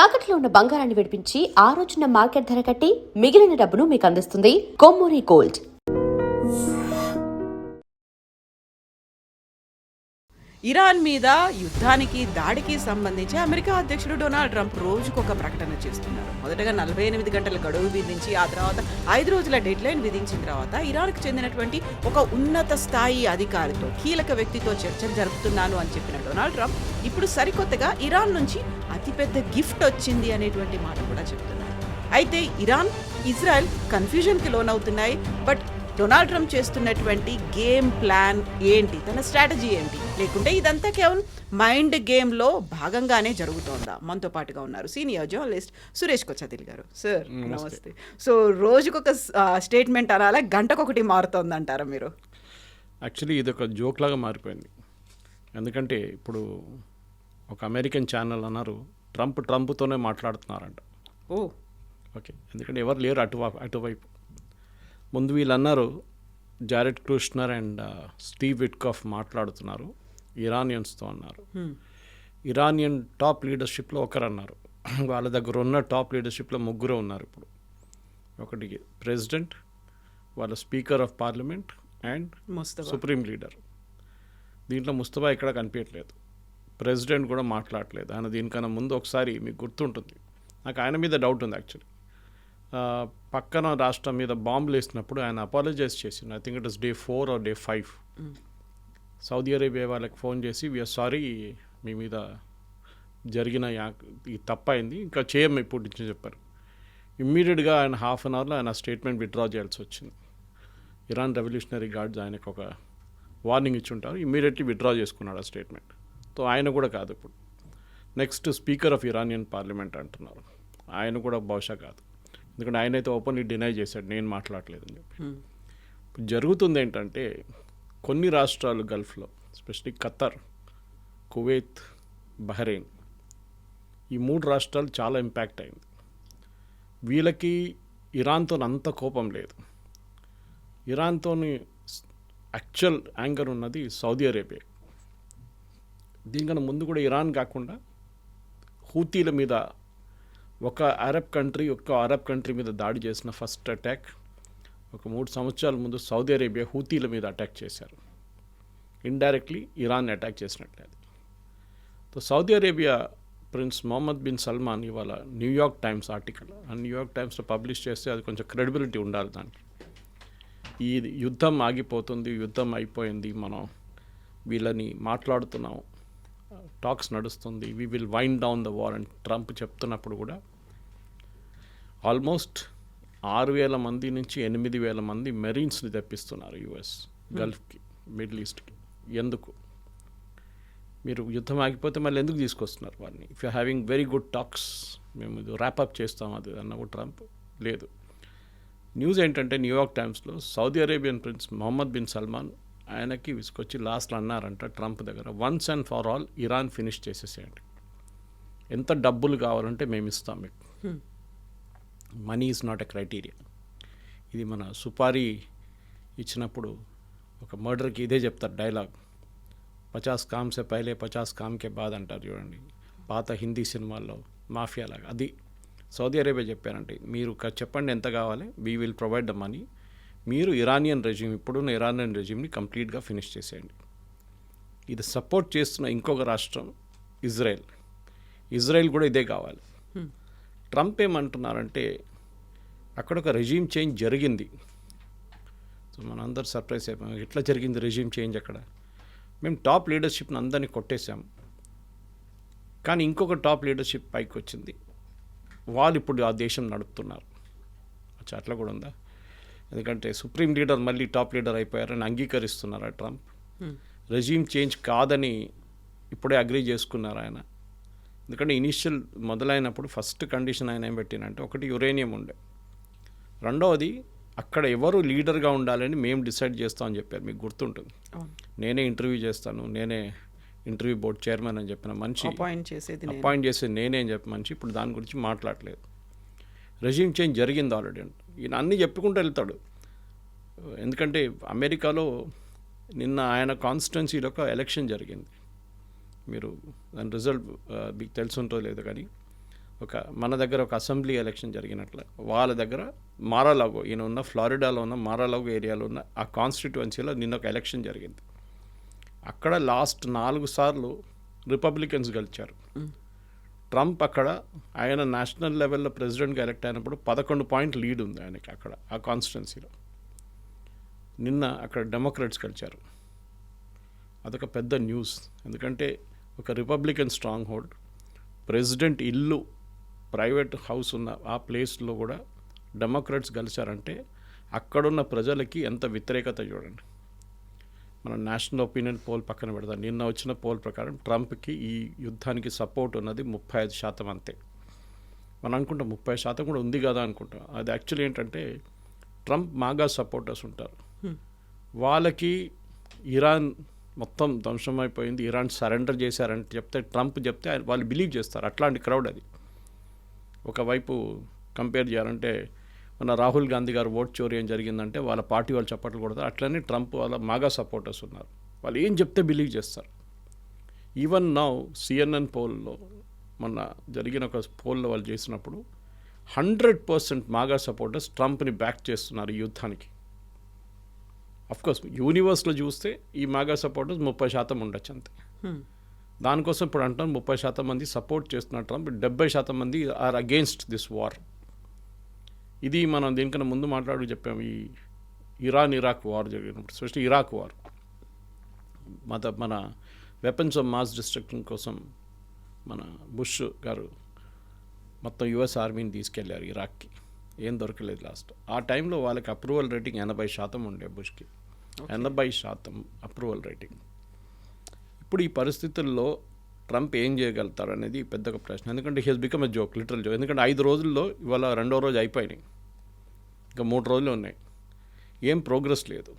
తాకట్లో ఉన్న బంగారాన్ని విడిపించి ఆ రోజున మార్కెట్ ధర కట్టి మిగిలిన డబ్బును మీకు అందిస్తుంది కొమ్మూరి గోల్డ్. ఇరాన్ మీద యుద్ధానికి దాడికి సంబంధించి అమెరికా అధ్యక్షుడు డొనాల్డ్ ట్రంప్ రోజుకొక ప్రకటన చేస్తున్నారు. మొదటగా 48 గంటల గడువు విధించి ఆ తర్వాత 5 రోజుల డెడ్లైన్ విధించిన తర్వాత ఇరాన్కు చెందినటువంటి ఒక ఉన్నత స్థాయి అధికారితో కీలక వ్యక్తితో చర్చలు జరుపుతున్నాను అని చెప్పిన డొనాల్డ్ ట్రంప్ ఇప్పుడు సరికొత్తగా ఇరాన్ నుంచి అతిపెద్ద గిఫ్ట్ వచ్చింది అనేటువంటి మాట కూడా చెప్తున్నారు. అయితే ఇరాన్, ఇజ్రాయెల్ కన్ఫ్యూజన్కి లోనవుతున్నాయి. బట్ డొనాల్డ్ ట్రంప్ చేస్తున్నటువంటి గేమ్ ప్లాన్ ఏంటి, తన స్ట్రాటజీ ఏంటి, లేకుంటే ఇదంతా కేవలం మైండ్ గేమ్లో భాగంగానే జరుగుతోందా? మనతో పాటుగా ఉన్నారు సీనియర్ జర్నలిస్ట్ సురేష్ కొచ్చాదిల్ గారు. సార్ నమస్తే. సో రోజుకొక స్టేట్మెంట్ అనాలా, గంటకొకటి మారుతోంది అంటారా మీరు? యాక్చువల్లీ ఇది ఒక జోక్ లాగా మారిపోయింది. ఎందుకంటే ఇప్పుడు ఒక అమెరికన్ ఛానల్ అన్నారు ట్రంప్తోనే మాట్లాడుతున్నారంట. ఓకే, ఎందుకంటే ఎవరు లేరు అటువైపు. ముందు వీళ్ళు అన్నారు Jared Kushner and Steve Witkoff మాట్లాడుతున్నారు, ఇరానియన్స్తో అన్నారు. ఇరానియన్ టాప్ లీడర్షిప్లో ఒకరు అన్నారు. వాళ్ళ దగ్గర ఉన్న టాప్ లీడర్షిప్లో ముగ్గురు ఉన్నారు ఇప్పుడు. ఒకటి ప్రెసిడెంట్, వాళ్ళ speaker of parliament and supreme leader. దీంట్లో ముస్తఫా ఎక్కడ కనిపించట్లేదు. ప్రెసిడెంట్ కూడా మాట్లాడలేదు. ఆయన దీనికన్నా ముందు ఒకసారి మీకు గుర్తుంటుంది, నాకు ఆయన మీద డౌట్ ఉంది యాక్చువల్లీ. పక్కన రాష్ట్రం మీద బాంబులు వేసినప్పుడు ఆయన అపాలజైజ్ చేసిండు. I think it is Day 4 or Day 5. Saudi Arabia వాళ్ళకి ఫోన్ చేసి వీఆర్ సారీ, మీ మీద జరిగిన ఈ తప్పైంది, ఇంకా చేయం ఇప్పుడు నుంచి చెప్పారు. ఇమ్మీడియట్గా ఆయన హాఫ్ అన్ అవర్లో ఆయన స్టేట్మెంట్ విత్డ్రా చేయాల్సి వచ్చింది. ఇరాన్ రెవల్యూషనరీ గార్డ్స్ ఆయనకు ఒక వార్నింగ్ ఇచ్చి ఉంటారు, ఇమ్మీడియట్లీ విత్డ్రా చేసుకున్నాడు ఆ స్టేట్మెంట్. సో ఆయన కూడా కాదు ఇప్పుడు. Next speaker of Iranian parliament అంటున్నారు, ఆయన కూడా బహుశా కాదు. ఎందుకంటే ఆయన అయితే ఓపెన్లీ డినై చేశాడు, నేను మాట్లాడలేదని చెప్పి. జరుగుతుంది ఏంటంటే కొన్ని రాష్ట్రాలు గల్ఫ్లో, ఎస్పెషలీ ఖతర్, కువైత్, బహ్రెయిన్, ఈ 3 రాష్ట్రాలు చాలా ఇంపాక్ట్ అయింది. వీళ్ళకి ఇరాన్తో అంత కోపం లేదు. ఇరాన్తో యాక్చువల్ యాంగర్ ఉన్నది సౌదీ అరేబియా. దీనికన్నా ముందు కూడా ఇరాన్ కాకుండా హూతీల మీద ఒక అరబ్ కంట్రీ మీద దాడి చేసిన ఫస్ట్ అటాక్ ఒక 3 సంవత్సరాల ముందు సౌదీ అరేబియా హూతీల మీద అటాక్ చేశారు. Indirectly Iran attack చేసినట్లేదు. So Saudi Arabia prince Mohammed bin Salman ఇవాళ న్యూయార్క్ టైమ్స్ ఆర్టికల్, ఆ న్యూయార్క్ టైమ్స్లో పబ్లిష్ చేస్తే అది కొంచెం క్రెడిబిలిటీ ఉండాలి దానికి. ఈ యుద్ధం ఆగిపోతుంది, యుద్ధం అయిపోయింది, మనం వీళ్ళని మాట్లాడుతున్నాం, టాక్స్ నడుస్తుంది, we will wind down the war అని ట్రంప్ చెప్తున్నప్పుడు కూడా ఆల్మోస్ట్ 6,000 మంది నుంచి 8,000 మంది మెరీన్స్ని తెప్పిస్తున్నారు యుఎస్ గల్ఫ్కి, మిడిల్ ఈస్ట్కి. ఎందుకు? మీరు యుద్ధం ఆగిపోతే మళ్ళీ ఎందుకు తీసుకొస్తున్నారు వారిని? If you having very good talks, మేము ఇది ర్యాపప్ చేస్తాం అది అన్నప్పుడు ట్రంప్ లేదు. న్యూస్ ఏంటంటే న్యూయార్క్ టైమ్స్లో Saudi Arabian prince Mohammed bin Salman ఆయనకి విసుకొచ్చి లాస్ట్లో అన్నారంట ట్రంప్ దగ్గర, once and for all Iran finish చేసేసేయండి, ఎంత డబ్బులు కావాలంటే మేము ఇస్తాం మీకు, money is not a criteria. ఇది మన సుపారీ ఇచ్చినప్పుడు ఒక మర్డర్కి ఇదే చెప్తారు డైలాగ్, 50 కామ్ సే పహలే 50 కామ్ కే బాద్ అంటారు చూడండి, పాత హిందీ సినిమాల్లో మాఫియా లాగా. అది సౌదీ అరేబియా చెప్పారంటే, మీరు చెప్పండి ఎంత కావాలి, we will provide the money, మీరు ఇరానియన్ రెజ్యూమ్, ఇప్పుడున్న ఇరానియన్ రెజ్యూమ్ని కంప్లీట్గా ఫినిష్ చేసేయండి. ఇది సపోర్ట్ చేస్తున్న ఇంకొక రాష్ట్రం ఇజ్రాయెల్ కూడా ఇదే కావాలి. ట్రంప్ ఏమంటున్నారంటే అక్కడ ఒక రెజ్యూమ్ చేంజ్ జరిగింది. సో మనందరూ సర్ప్రైజ్ అయిపోయాం, ఎట్లా జరిగింది రెజ్యూమ్ చేంజ్? అక్కడ మేము టాప్ లీడర్షిప్ని అందరినీ కొట్టేశాం, కానీ ఇంకొక టాప్ లీడర్షిప్ పైకి వచ్చింది, వాళ్ళు ఇప్పుడు ఆ దేశం నడుపుతున్నారు. అట్లా కూడా ఉందా? ఎందుకంటే సుప్రీం లీడర్ మళ్ళీ టాప్ లీడర్ అయిపోయారని అంగీకరిస్తున్నారా ట్రంప్? రెజ్యూమ్ చేంజ్ కాదని ఇప్పుడే అగ్రీ చేసుకున్నారు ఆయన. ఎందుకంటే ఇనిషియల్ మొదలైనప్పుడు ఫస్ట్ కండిషన్ ఆయన ఏం పెట్టినంటే, ఒకటి యురేనియం ఉండే, రెండవది అక్కడ ఎవరు లీడర్గా ఉండాలని మేము డిసైడ్ చేస్తామని చెప్పారు. మీకు గుర్తుంటుంది, నేనే ఇంటర్వ్యూ చేస్తాను, నేనే ఇంటర్వ్యూ బోర్డ్ చైర్మన్ అని చెప్పిన మనిషి, అపాయింట్ చేసేది నేనే అని చెప్పి మనిషి ఇప్పుడు దాని గురించి మాట్లాడలేదు. రెజ్యూమ్ చేంజ్ జరిగింది ఆల్రెడీ అంటే ఈయన అన్నీ చెప్పుకుంటూ వెళ్తాడు. ఎందుకంటే అమెరికాలో నిన్న ఆయన కాన్స్టిట్యున్సీలో ఒక ఎలక్షన్ జరిగింది, మీరు దాని రిజల్ట్ మీకు తెలుసుంటో లేదు కానీ మన దగ్గర ఒక అసెంబ్లీ ఎలక్షన్ జరిగినట్లు వాళ్ళ దగ్గర మారాలాగో ఈయన ఉన్న ఫ్లారిడాలో ఉన్న మారాలాగో ఏరియాలో ఉన్న ఆ కాన్స్టిట్యువెన్సీలో నిన్న ఒక ఎలక్షన్ జరిగింది. అక్కడ లాస్ట్ 4 సార్లు రిపబ్లికన్స్ గెలిచారు. ట్రంప్ అక్కడ ఆయన నేషనల్ లెవెల్లో ప్రెసిడెంట్గా ఎలక్ట్ అయినప్పుడు 11 పాయింట్ లీడ్ ఉంది ఆయనకి అక్కడ ఆ కాన్స్టిట్యున్సీలో. నిన్న అక్కడ డెమోక్రాట్స్ గెలిచారు. అదొక పెద్ద న్యూస్. ఎందుకంటే ఒక రిపబ్లికన్ స్ట్రాంగ్ హోల్డ్, ప్రెసిడెంట్ ఇల్లు, ప్రైవేట్ హౌస్ ఉన్న ఆ ప్లేస్లో కూడా డెమోక్రాట్స్ గెలిచారంటే అక్కడున్న ప్రజలకి ఎంత వ్యతిరేకత చూడండి. మన నేషనల్ ఒపీనియన్ పోల్ పక్కన పెడతాం. నిన్న వచ్చిన పోల్ ప్రకారం ట్రంప్కి ఈ యుద్ధానికి సపోర్ట్ ఉన్నది 35% అంతే. మనం అనుకుంటాం 30% కూడా ఉంది కదా అనుకుంటాం. అది యాక్చువల్లీ ఏంటంటే ట్రంప్ మాగా సపోర్టర్స్ ఉంటారు. వాళ్ళకి ఇరాన్ మొత్తం ధ్వంసమైపోయింది, ఇరాన్ సరెండర్ చేశారని ట్రంప్ చెప్తే వాళ్ళు బిలీవ్ చేస్తారు. అట్లాంటి క్రౌడ్ అది. ఒకవైపు కంపేర్ చేయాలంటే మన రాహుల్ గాంధీ గారు ఓట్ చోరీ ఏం జరిగిందంటే వాళ్ళ పార్టీ వాళ్ళు చప్పట్లు కొడతారు. అట్లనే ట్రంప్ వాళ్ళ మాగా సపోర్టర్స్ ఉన్నారు. వాళ్ళు ఏం చెప్తే బిలీవ్ చేస్తారు. ఈవెన్ నౌ CNN పోల్లో మొన్న జరిగిన ఒక పోల్లో వాళ్ళు చేసినప్పుడు 100% మాగా సపోర్టర్స్ ట్రంప్ని బ్యాక్ చేస్తున్నారు ఈ యుద్ధానికి. అఫ్కోర్స్ యూనివర్స్లో చూస్తే ఈ మాగా సపోర్టర్స్ 30% ఉండొచ్చు అంతే. దానికోసం ఇప్పుడు అంటాం 30% మంది సపోర్ట్ చేస్తున్నారు ట్రంప్, 70% మంది ఆర్ అగేన్స్ట్ దిస్ వార్. ఇది మనం దీనికన్నా ముందు చెప్పాము. ఈ ఇరాక్ వార్ జరిగినప్పుడు, స్పెషల్లీ ఇరాక్ వార్, మన వెపన్స్ ఆఫ్ మాస్ డిస్ట్రక్షన్ కోసం మన బుష్ గారు మొత్తం US ఆర్మీని తీసుకెళ్లారు ఇరాక్కి. ఏం దొరకలేదు లాస్ట్. ఆ టైంలో వాళ్ళకి అప్రూవల్ రేటింగ్ 80% ఉండే బుష్కి. 80% అప్రూవల్ రేటింగ్. ఇప్పుడు ఈ పరిస్థితుల్లో ట్రంప్ ఏం చేయగలుగుతారు అనేది పెద్ద ప్రశ్న. ఎందుకంటే he he's become a joke, literal joke. ఎందుకంటే 5 రోజుల్లో ఇవాళ 2వ రోజు అయిపోయినాయి, ఇంకా 3 రోజులు ఉన్నాయి, ఏం ప్రోగ్రెస్ లేదు.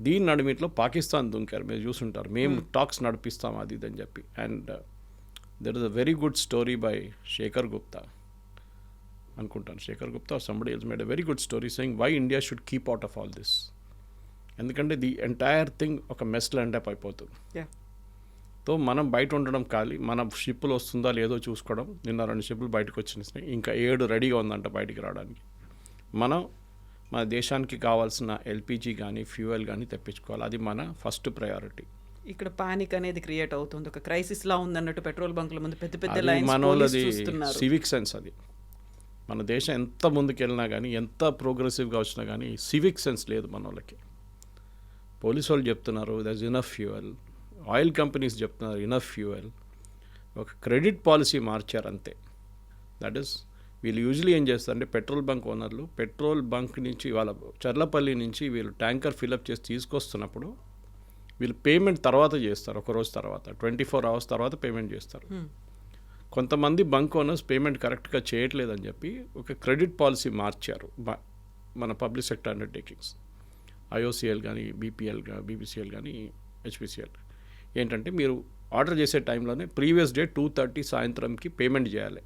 దీని నడిమిట్లో పాకిస్తాన్ దుంకారు, మీరు చూసుంటారు. మేము టాక్స్ నడిపిస్తాం అది ఇదని చెప్పి. And there is a very good story by Shekhar Gupta అనుకుంటాను. Shekhar Gupta somebody else made a very good story saying why India should keep out of all this. ఎందుకంటే ది ఎంటైర్ థింగ్ ఒక మెస్లో ఎండప్ అయిపోతుంది. తో మనం బయట ఉండడం ఖాళీ, మన షిప్పులు వస్తుందా లేదో చూసుకోవడం. నిన్న 2 షిప్పులు బయటకు వచ్చినాయి, ఇంకా 7 రెడీగా ఉందంట బయటికి రావడానికి. మన దేశానికి కావాల్సిన LPG కానీ ఫ్యూయల్ కానీ తెప్పించుకోవాలి. అది మన ఫస్ట్ ప్రయారిటీ. ఇక్కడ పానిక్ అనేది క్రియేట్ అవుతుంది, ఒక క్రైసిస్ లా ఉందన్నట్టు పెట్రోల్ బంకుల ముందు పెద్ద పెద్ద మనోళ్ళది సివిక్ సెన్స్. అది మన దేశం ఎంత ముందుకెళ్ళినా కానీ, ఎంత ప్రోగ్రెసివ్గా వచ్చినా కానీ సివిక్ సెన్స్ లేదు మన వాళ్ళకి. పోలీసు వాళ్ళు చెప్తున్నారు there is enough fuel, oil companies చెప్తున్నారు ఇనఫ్ ఫ్యూయల్. ఒక క్రెడిట్ పాలసీ మార్చారు అంతే. దట్ ఈస్ వీళ్ళు యూజువలీ ఏం చేస్తారంటే పెట్రోల్ బంక్ ఓనర్లు పెట్రోల్ బంక్ నుంచి వాళ్ళ చర్లపల్లి నుంచి వీళ్ళు ట్యాంకర్ ఫిల్అప్ చేసి తీసుకొస్తున్నప్పుడు వీళ్ళు పేమెంట్ తర్వాత చేస్తారు, ఒక రోజు తర్వాత, 24 hours తర్వాత పేమెంట్ చేస్తారు. కొంతమంది బంక్ ఓనర్స్ పేమెంట్ కరెక్ట్గా చేయట్లేదని చెప్పి ఒక క్రెడిట్ పాలసీ మార్చారు మన పబ్లిక్ సెక్టర్ అండర్టేకింగ్స్, IOCL కానీ BPCL కానీ HPCL. ఏంటంటే మీరు ఆర్డర్ చేసే టైంలోనే ప్రీవియస్ డే 2:30 సాయంత్రంకి పేమెంట్ చేయాలి.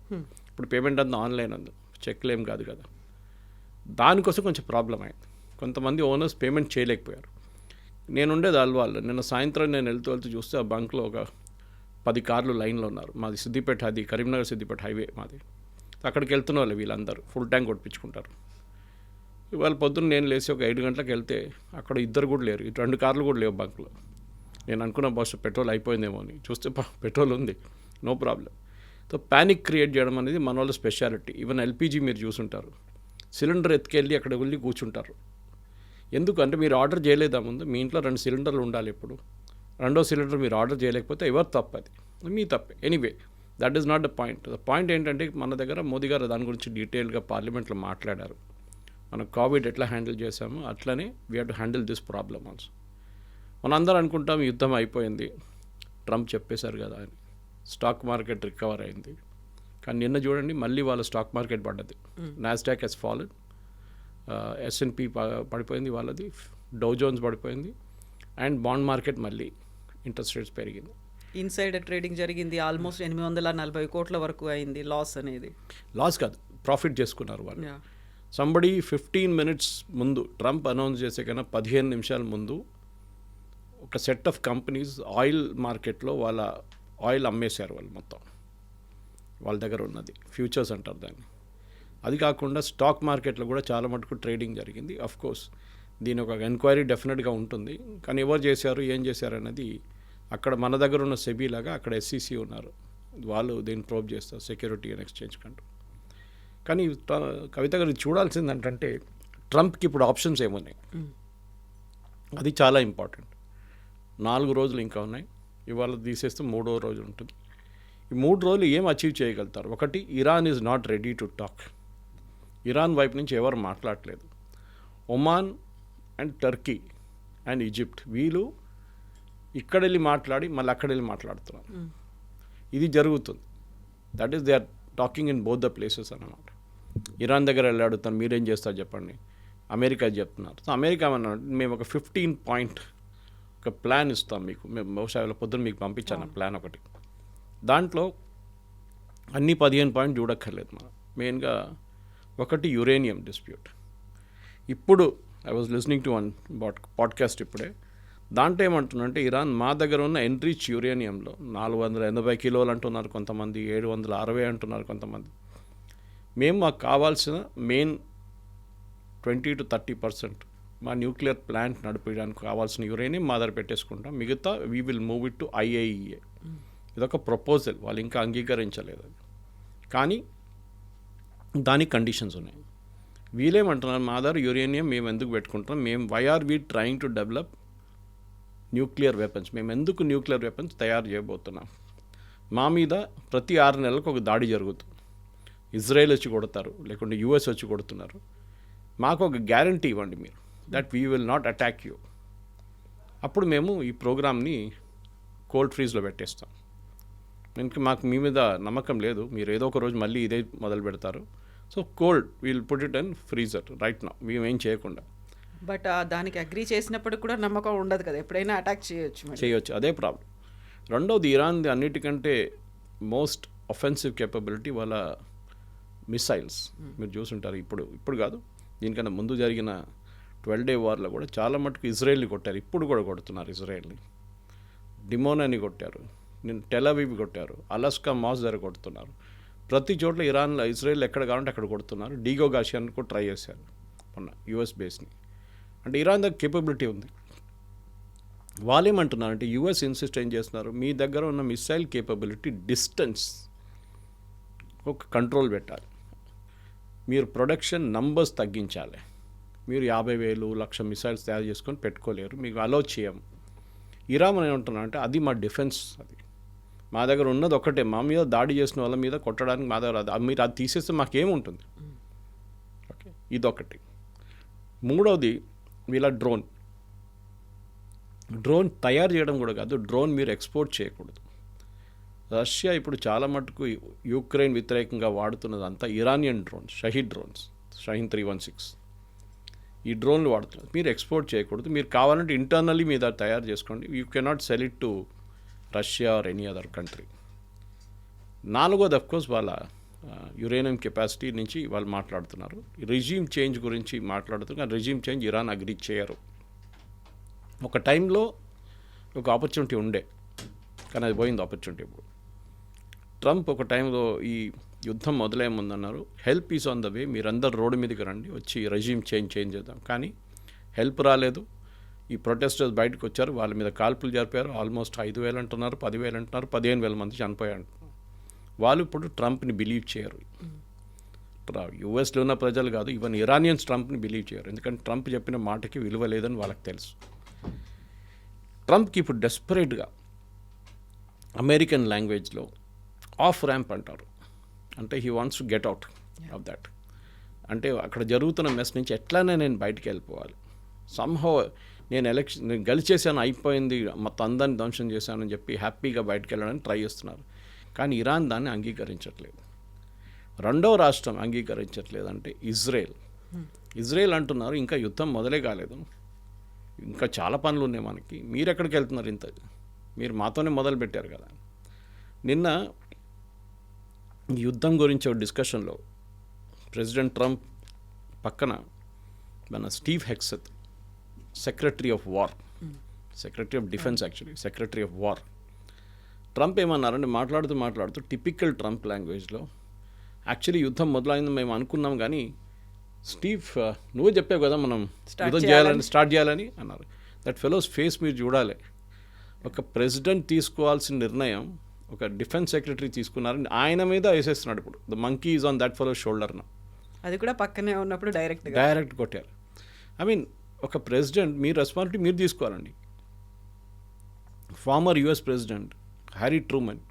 ఇప్పుడు పేమెంట్ అంతా ఆన్లైన్ అందు, చెక్లేం కాదు కదా. దానికోసం కొంచెం ప్రాబ్లం అయింది. కొంతమంది ఓనర్స్ పేమెంట్ చేయలేకపోయారు. నేనుండేది అల్వాళ్ళు. నిన్న సాయంత్రం నేను వెళ్తూ చూస్తే ఆ బంక్లో ఒక 10 కార్లు లైన్లో ఉన్నారు. మాది సిద్దిపేట, అది కరీంనగర్ సిద్దిపేట హైవే మాది. అక్కడికి వెళ్తున్న వాళ్ళు వీళ్ళందరూ ఫుల్ ట్యాంక్ కొట్టించుకుంటారు. ఇవాళ పొద్దున్న నేను లేచి ఒక 7 గంటలకు వెళ్తే అక్కడ 2 కూడా లేరు, 2 కార్లు కూడా లేవు బంక్లో. నేను అనుకున్న బస్సు పెట్రోల్ అయిపోయిందేమో అని, చూస్తే పెట్రోల్ ఉంది, no problem. So panic create చేయడం అనేది మన వాళ్ళ స్పెషాలిటీ. ఈవెన్ LPG మీరు చూసుంటారు, సిలిండర్ ఎత్తుకెళ్ళి అక్కడ వెళ్ళి కూర్చుంటారు. ఎందుకంటే మీరు ఆర్డర్ చేయలేదా ముందు, మీ ఇంట్లో 2 సిలిండర్లు ఉండాలి. ఎప్పుడు 2వ సిలిండర్ మీరు ఆర్డర్ చేయలేకపోతే ఎవరు తప్పది, మీ తప్పే. Anyway that is not the point. The point ఏంటంటే మన దగ్గర మోదీ గారు దాని గురించి డీటెయిల్గా పార్లమెంట్లో మాట్లాడారు. మనం కోవిడ్ ఎట్లా హ్యాండిల్ చేసామో అట్లనే we have to handle this problem also. మనందరం అనుకుంటాం యుద్ధం అయిపోయింది, ట్రంప్ చెప్పేశారు కదా అని. స్టాక్ మార్కెట్ రికవర్ అయింది, కానీ నిన్న చూడండి మళ్ళీ వాళ్ళ స్టాక్ మార్కెట్ పడ్డది. నాస్డాక్ హెస్ ఫాలెన్, S&P పడిపోయింది వాళ్ళది, డౌ జోన్స్ పడిపోయింది, అండ్ బాండ్ మార్కెట్ మళ్ళీ ఇంట్రెస్ట్ రేట్స్ పెరిగింది. ఇన్సైడర్ ట్రేడింగ్ జరిగింది, ఆల్మోస్ట్ 840 కోట్ల వరకు అయింది లాస్ అనేది. లాస్ కాదు, ప్రాఫిట్ చేసుకున్నారు వాళ్ళు. సంబడి 15 minutes ముందు ట్రంప్ అనౌన్స్ చేసే కన్నా 15 నిమిషాల ముందు ఒక సెట్ ఆఫ్ కంపెనీస్ ఆయిల్ మార్కెట్లో వాళ్ళ ఆయిల్ అమ్మేశారు వాళ్ళు మొత్తం. వాళ్ళ దగ్గర ఉన్నది, ఫ్యూచర్స్ అంటారు దాన్ని. అది కాకుండా స్టాక్ మార్కెట్లో కూడా చాలా మటుకు ట్రేడింగ్ జరిగింది. అఫ్ కోర్స్ దీని ఒక ఎంక్వైరీ డెఫినెట్గా ఉంటుంది, కానీ ఎవరు చేశారు, ఏం చేశారు అనేది అక్కడ మన దగ్గర ఉన్న సెబీ లాగా అక్కడ SEC ఉన్నారు, వాళ్ళు దీన్ని ప్రోబ్ చేస్తారు, సెక్యూరిటీ అండ్ ఎక్స్చేంజ్ కంట్రోల్. కానీ కవిత గారు చూడాల్సింది ఏంటంటే ట్రంప్కి ఇప్పుడు ఆప్షన్స్ ఏమున్నాయి, అది చాలా ఇంపార్టెంట్. 4 రోజులు ఇంకా ఉన్నాయి, ఇవాళ తీసేస్తే 3వ రోజు ఉంటుంది. ఈ 3 రోజులు ఏం అచీవ్ చేయగలుగుతారు? ఒకటి, Iran is not ready to talk. Iran వైపు నుంచి ఎవరు మాట్లాడలేదు. Oman and Turkey and Egypt వీళ్ళు ఇక్కడ వెళ్ళి మాట్లాడి మళ్ళీ అక్కడ వెళ్ళి మాట్లాడుతున్నారు. ఇది జరుగుతుంది. That is they are talking in both the places అన్నమాట. ఇరాన్ దగ్గర వెళ్ళి అడుగుతాను, మీరేం చేస్తారు చెప్పండి, అమెరికా చెప్తున్నారు. సో అమెరికా అన్నమాట, మేము ఒక 15 పాయింట్ ఒక ప్లాన్ ఇస్తాం మీకు, మేము బహుశా పొద్దున్న మీకు పంపించాను ప్లాన్ ఒకటి. దాంట్లో అన్ని 15 పాయింట్ చూడక్కర్లేదు మనం. మెయిన్గా ఒకటి యురేనియం డిస్ప్యూట్. ఇప్పుడు I was listening to one podcast ఇప్పుడే, దాంట్లో ఏమంటున్నారంటే ఇరాన్ మా దగ్గర ఉన్న ఎన్రిచ్ యురేనియంలో 480 కిలోలు అంటున్నారు కొంతమంది, 760 అంటున్నారు కొంతమంది. మేము మాకు కావాల్సిన మెయిన్ 20 to 30% మా న్యూక్లియర్ ప్లాంట్ నడిపించడానికి కావాల్సిన యురేనియం మా దగ్గర పెట్టేసుకుంటాం, మిగతా we will move it to IAEA. ఇదొక ప్రపోజల్, వాళ్ళు ఇంకా అంగీకరించలేదు అది, కానీ దానికి కండిషన్స్ ఉన్నాయి. వీళ్ళేమంటున్నారు, మా దగ్గర యురేనియం మేము ఎందుకు పెట్టుకుంటాం, మేము why are we trying to develop nuclear weapons, మేము ఎందుకు న్యూక్లియర్ వెపన్స్ తయారు చేయబోతున్నాం. మా మీద ప్రతి 6 నెలలకు ఒక దాడి జరుగుతుంది, ఇజ్రాయెల్ వచ్చి కొడతారు, లేకుంటే US వచ్చి కొడుతున్నారు. మాకు ఒక గ్యారంటీ ఇవ్వండి మీరు, that we will not attack you. అప్పుడు మేము ఈ ప్రోగ్రామ్ని కోల్డ్ ఫ్రీజ్లో పెట్టేస్తాం. ఇంకా మాకు మీ మీద నమ్మకం లేదు, మీరు ఏదో ఒక రోజు మళ్ళీ ఇదే మొదలు పెడతారు. So cold we'll put it and freezer right now, మేమేం చేయకుండా. బట్ దానికి అగ్రీ చేసినప్పుడు కూడా నమ్మకం ఉండదు కదా, ఎప్పుడైనా అటాక్ చేయొచ్చు, అదే ప్రాబ్లం. రెండవది, ఇరాన్ది అన్నిటికంటే మోస్ట్ ఒఫెన్సివ్ కేపబిలిటీ వాళ్ళ మిసైల్స్. మీరు చూసుంటారు, ఇప్పుడు కాదు, దీనికన్నా ముందు జరిగిన 12 Day వార్లో కూడా చాలా మటుకు ఇజ్రాయెల్ని కొట్టారు, ఇప్పుడు కూడా కొడుతున్నారు ఇజ్రాయెల్ని. డిమోనాని కొట్టారు, నేను టెల్ అవీవ్ కొట్టారు, అలస్కా మాస్ దగ్గర కొడుతున్నారు. ప్రతి చోట్ల ఇజ్రాయెల్ ఎక్కడ కావాలంటే అక్కడ కొడుతున్నారు. డీగో గాషియాన్ని కూడా ట్రై చేశారు మొన్న US బేస్ని. అంటే ఇరాన్ దగ్గర కేపబిలిటీ ఉంది. వాళ్ళు ఏమంటున్నారంటే US ఇన్సిస్ట్ ఏం చేస్తున్నారు, మీ దగ్గర ఉన్న మిసైల్ కేపబిలిటీ డిస్టెన్స్ ఒక కంట్రోల్ పెట్టాలి, మీరు ప్రొడక్షన్ నంబర్స్ తగ్గించాలి. మీరు 50,000 1,00,000 మిసైల్స్ తయారు చేసుకొని పెట్టుకోలేరు, మీకు అలో చేయం. ఇరాన్ ఏమంటున్నారంటే అది మా డిఫెన్స్, అది మా దగ్గర ఉన్నది ఒకటే, మా మీద దాడి చేసిన వాళ్ళ మీద కొట్టడానికి మా దగ్గర అది, మీరు అది తీసేస్తే మాకేముంటుంది. ఓకే, ఇదొకటి. మూడవది వీళ్ళ డ్రోన్ తయారు చేయడం కూడా కాదు, డ్రోన్ మీరు ఎక్స్పోర్ట్ చేయకూడదు. రష్యా ఇప్పుడు చాలా మటుకు యుక్రెయిన్ వ్యతిరేకంగా వాడుతున్నదంతా ఇరానియన్ డ్రోన్స్, షహీద్ 316 ఈ డ్రోన్లు వాడుతున్నారు. మీరు ఎక్స్పోర్ట్ చేయకూడదు, మీరు కావాలంటే ఇంటర్నల్లీ మీద తయారు చేసుకోండి. You cannot sell it to Russia or any other country. నాలుగోది అఫ్కోర్స్ వాళ్ళ యురేనియం కెపాసిటీ నుంచి వాళ్ళు మాట్లాడుతున్నారు. రెజ్యూమ్ చేంజ్ గురించి మాట్లాడుతున్నారు. రెజ్యూమ్ చేంజ్ ఇరాన్ అగ్రీ చేయరు. ఒక టైంలో ఒక ఆపర్చునిటీ ఉండే, కానీ అది పోయింది ఆపర్చునిటీ. ఇప్పుడు ట్రంప్ ఒక టైంలో ఈ యుద్ధం మొదలయ్యే ముందన్నారు, help is on the way, మీరందరూ రోడ్డు మీదకి రండి, వచ్చి రెజ్యూమ్ చేంజ్ చేద్దాం. కానీ హెల్ప్ రాలేదు. ఈ ప్రొటెస్టర్స్ బయటకు వచ్చారు, వాళ్ళ మీద కాల్పులు జరిపారు. ఆల్మోస్ట్ 5,000 అంటున్నారు, 10,000 అంటున్నారు, 15,000 మంది చనిపోయారు అంటున్నారు. వాళ్ళు ఇప్పుడు ట్రంప్ని బిలీవ్ చేయరు. యూఎస్లో ఉన్న ప్రజలు కాదు, ఈవెన్ ఇరానియన్స్ ట్రంప్ని బిలీవ్ చేయరు. ఎందుకంటే ట్రంప్ చెప్పిన మాటకి విలువ లేదని వాళ్ళకి తెలుసు. ట్రంప్కి ఇప్పుడు డెస్పరేట్గా అమెరికన్ లాంగ్వేజ్లో ఆఫ్ ర్యాంప్ అంటారు, అంటే he wants to get out of that. అంటే అక్కడ జరుగుతున్న మెస్ నుంచి ఎట్లానే నేను బయటికి వెళ్ళిపోవాలి. సంహౌ నేను గెలిచేసాను, అయిపోయింది, మొత్తం అందరిని ధ్వంసం చేశానని చెప్పి హ్యాపీగా బయటకు వెళ్ళడానికి ట్రై చేస్తున్నారు. కానీ ఇరాన్ దాన్ని అంగీకరించట్లేదు. రెండవ రాష్ట్రం అంగీకరించట్లేదు అంటే ఇజ్రాయెల్ అంటున్నారు, ఇంకా యుద్ధం మొదలే కాలేదు, ఇంకా చాలా పనులు ఉన్నాయి మనకి, మీరు ఎక్కడికి వెళ్తున్నారు, ఇంత మీరు మాతోనే మొదలు పెట్టారు కదా. నిన్న ఈ యుద్ధం గురించి ఒక డిస్కషన్లో ప్రెసిడెంట్ ట్రంప్ పక్కన మన Steve Hegseth, secretary of defence actually, secretary of war, Trump ఏమన్నారంటే మాట్లాడుతూ టిపికల్ ట్రంప్ లాంగ్వేజ్లో యాక్చువల్లీ యుద్ధం మొదలైంది మేము అనుకున్నాం కానీ స్టీవ్ నువ్వే చెప్పావు కదా మనం యుద్ధం స్టార్ట్ చేయాలని అన్నారు. దట్ ఫెలోస్ ఫేస్ మీరు చూడాలి. ఒక ప్రెసిడెంట్ తీసుకోవాల్సిన నిర్ణయం ఒక డిఫెన్స్ సెక్రటరీ తీసుకున్నారని ఆయన మీద వేసేస్తున్నాడు. ఇప్పుడు the monkey is on that fellow's షోల్డర్న. అది కూడా పక్కనే ఉన్నప్పుడు డైరెక్ట్ కొట్టారు. ఐ మీన్ ఒక ప్రెసిడెంట్ మీ రెస్పాన్సిబిలిటీ మీరు తీసుకోవాలండి. Former US president Harry Truman